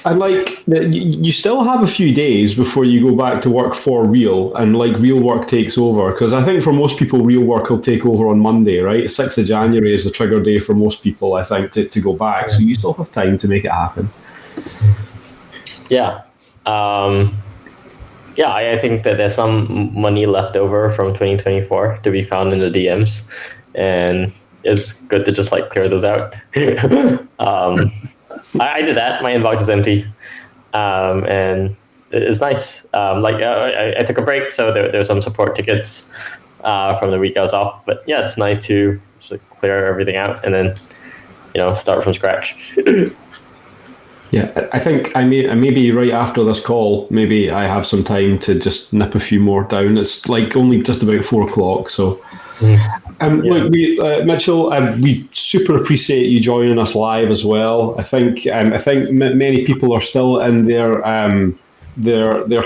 S1: And like, you still have a few days before you go back to work for real, and like real work takes over. Because I think for most people, real work will take over on Monday, right? 6th of January is the trigger day for most people, I think, to go back. So you still have time to make it happen.
S3: Yeah. I think that there's some money left over from 2024 to be found in the DMs, and it's good to just like clear those out. I did that. My inbox is empty, and it's nice. I took a break, so there's some support tickets from the week I was off. But yeah, it's nice to just clear everything out and then start from scratch.
S1: Yeah, I think maybe right after this call, maybe I have some time to just nip a few more down. It's like only just about 4 o'clock, so. Look, Mitchell, we super appreciate you joining us live as well. I think many people are still in their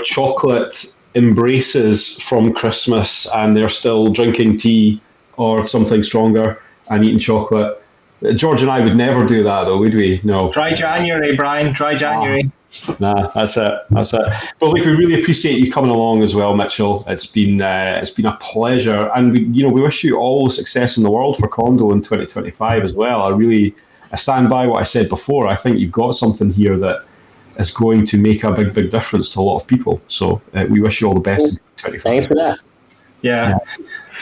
S1: chocolate embraces from Christmas, and they're still drinking tea or something stronger and eating chocolate. George and I would never do that, though, would we? No.
S2: Dry January, Brian. Dry January.
S1: Nah, that's it. But look, we really appreciate you coming along as well, Mitchell. It's been a pleasure, and we wish you all the success in the world for Condo in 2025 as well. I stand by what I said before. I think you've got something here that is going to make a big difference to a lot of people. So we wish you all the best in 2025.
S3: Thanks for that.
S2: Yeah.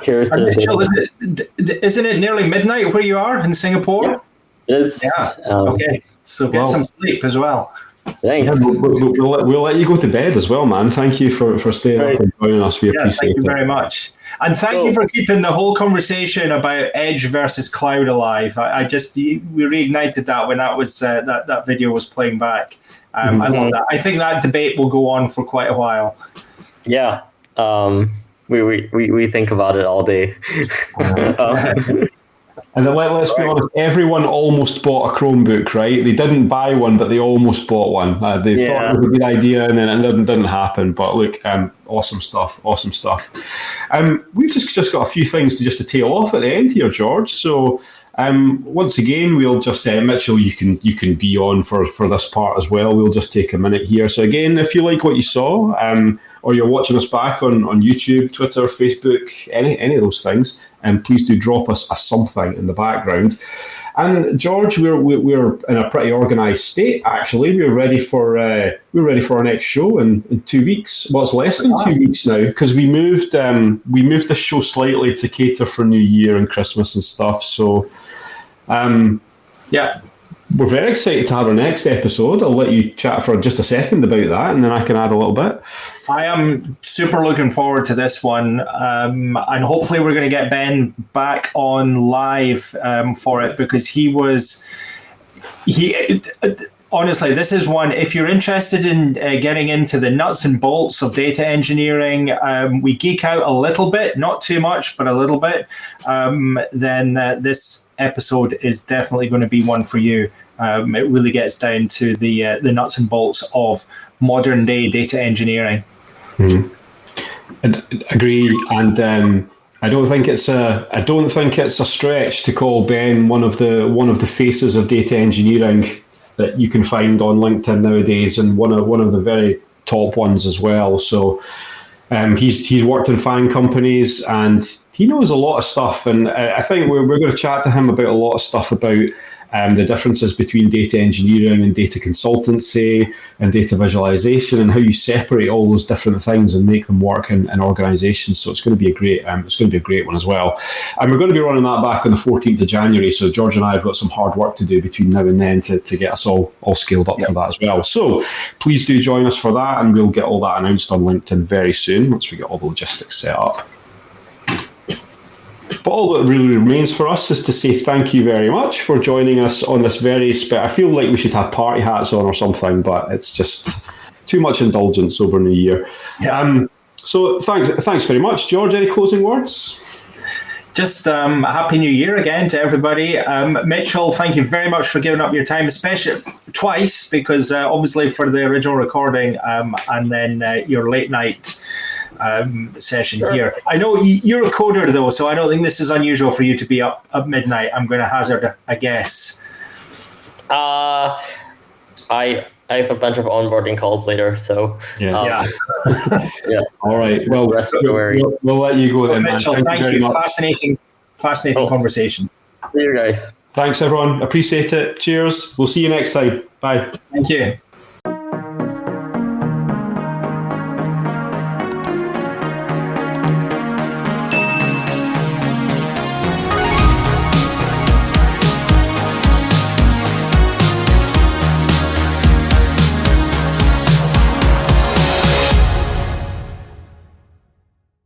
S3: Cheers to
S2: Mitchell, isn't it nearly midnight where you are in Singapore?
S3: It is.
S2: Yeah. Okay. So get some sleep as well.
S3: Thanks.
S1: Yeah, we'll let you go to bed as well, man. Thank you for staying up and joining us. We appreciate
S2: thank you
S1: it.
S2: very much. And thank you for keeping the whole conversation about Edge versus Cloud alive. We reignited that when that was that video was playing back. I love that. I think that debate will go on for quite a while.
S3: Yeah. We think about it all day.
S1: And then let's be honest, everyone almost bought a Chromebook, right? They didn't buy one, but they almost bought one. They thought it was a good idea, and then it didn't happen. But look, awesome stuff. We've just got a few things to tail off at the end here, George. So once again, we'll just Mitchell, you can be on for this part as well. We'll just take a minute here. So again, if you like what you saw, or you're watching us back on YouTube, Twitter, Facebook, any of those things, and please do drop us a something in the background. And George, we're in a pretty organised state. Actually, we're ready for our next show in 2 weeks. Well, it's less than 2 weeks now, because we moved the show slightly to cater for New Year and Christmas and stuff. So, we're very excited to have our next episode. I'll let you chat for just a second about that, and then I can add a little bit.
S2: I am super looking forward to this one, and hopefully we're going to get Ben back on live for it, because honestly, this is one, if you're interested in getting into the nuts and bolts of data engineering, we geek out a little bit, not too much, but a little bit, then this episode is definitely going to be one for you. It really gets down to the nuts and bolts of modern day data engineering.
S1: I agree, and I don't think it's a stretch to call Ben one of the faces of data engineering that you can find on LinkedIn nowadays, and one of the very top ones as well. So he's worked in FAANG companies, and he knows a lot of stuff. And I think we're going to chat to him about a lot of stuff about the differences between data engineering and data consultancy and data visualization, and how you separate all those different things and make them work in organizations. So it's going to be a great one as well. And we're going to be running that back on the 14th of January. So George and I have got some hard work to do between now and then to get us all scaled up for that as well. So please do join us for that, and we'll get all that announced on LinkedIn very soon once we get all the logistics set up. But all that really remains for us is to say thank you very much for joining us on this I feel like we should have party hats on or something, but it's just too much indulgence over New Year. Yeah. So thanks very much, George. Any closing words?
S2: Just Happy New Year again to everybody. Mitchell, thank you very much for giving up your time, especially twice, because obviously for the original recording and then your late night session here. I know you're a coder though, so I don't think this is unusual for you to be up at midnight. I'm going to hazard a guess.
S3: I have a bunch of onboarding calls later, so
S2: yeah.
S1: All right. Well, we'll let you go then.
S2: Mitchell, thank you. Fascinating conversation.
S3: See you guys.
S1: Thanks, everyone. Appreciate it. Cheers. We'll see you next time. Bye.
S2: Thank you.